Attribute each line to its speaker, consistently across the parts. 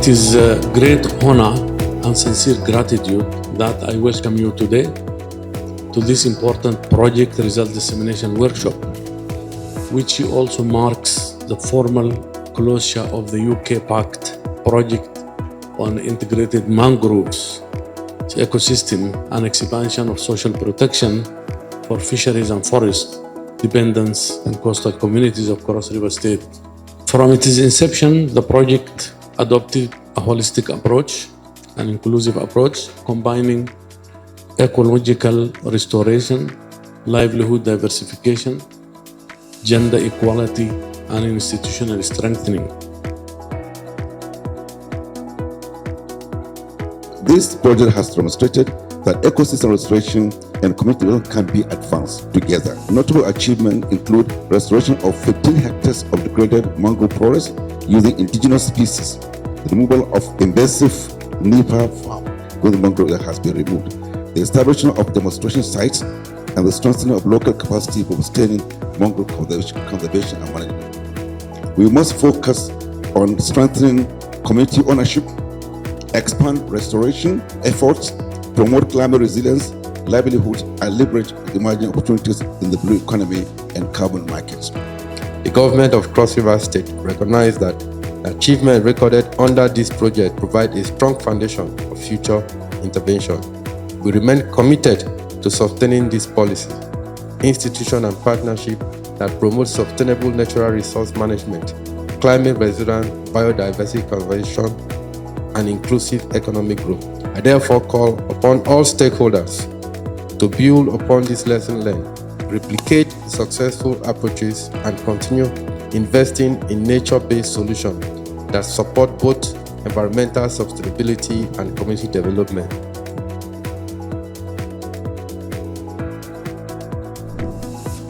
Speaker 1: It is a great honor and sincere gratitude that I welcome you today to this important project Results Dissemination Workshop, which also marks the formal closure of the UK PACT project on integrated mangroves ecosystem and expansion of social protection for fisheries and forest dependents and coastal communities of Cross River State. From its inception, the project adopted a holistic approach, an inclusive approach, combining ecological restoration, livelihood diversification, gender equality, and institutional strengthening.
Speaker 2: This project has demonstrated that ecosystem restoration and community development can be advanced together. Notable achievements include restoration of 15 hectares of degraded mangrove forest using indigenous species, the removal of invasive Nipah farm where the mangrove has been removed, the establishment of demonstration sites, and the strengthening of local capacity for sustaining mangrove conservation and management. We must focus on strengthening community ownership, expand restoration efforts, promote climate resilience, livelihood, and leverage emerging opportunities in the blue economy and carbon markets.
Speaker 3: The government of Cross River State recognized that the achievement recorded under this project provide a strong foundation for future intervention. We remain committed to sustaining this policy, institution and partnership that promote sustainable natural resource management, climate resilient biodiversity conservation, and inclusive economic growth. I therefore call upon all stakeholders to build upon this lesson learned, replicate successful approaches, and continue investing in nature-based solutions that support both environmental sustainability and community development.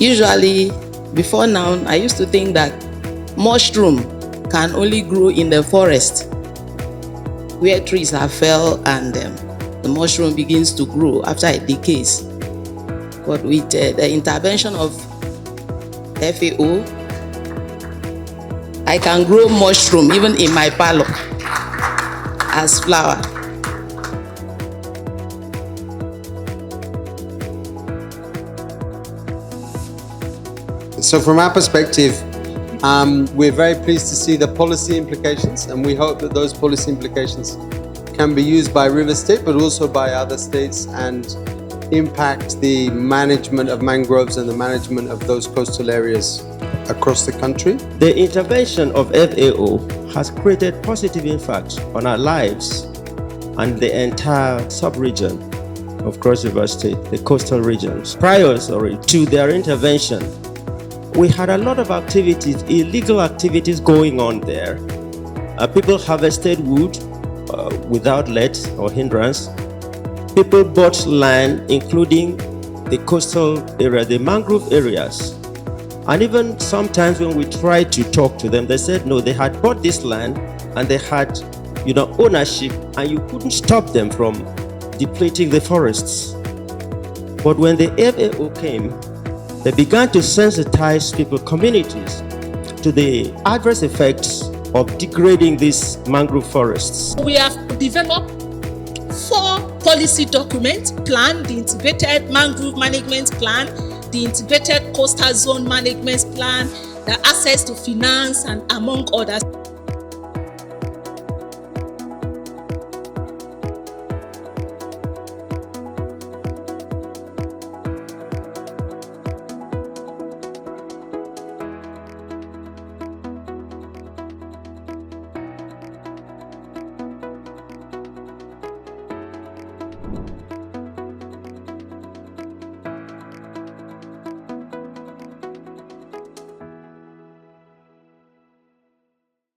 Speaker 4: Usually, before now, I used to think that mushroom can only grow in the forest where trees have fell and the mushroom begins to grow after it decays. But with the intervention of FAO, I can grow mushroom even in my parlor as flower.
Speaker 5: So from our perspective, we're very pleased to see the policy implications, and we hope that those policy implications can be used by River State, but also by other states, and impact the management of mangroves and the management of those coastal areas across the country.
Speaker 6: The intervention of FAO has created positive impact on our lives and the entire sub-region of Cross River State, the coastal regions. Prior to their intervention, we had a lot of activities, illegal activities going on there. People harvested wood without let or hindrance. People bought land, including the coastal area, the mangrove areas. And even sometimes when we tried to talk to them, they said no, they had bought this land and they had, ownership, and you couldn't stop them from depleting the forests. But when the FAO came, they began to sensitize people, communities, to the adverse effects of degrading these mangrove forests.
Speaker 7: We have developed 4 policy documents: plan, the integrated mangrove management plan, the integrated coastal zone management plan, the access to finance, and among others.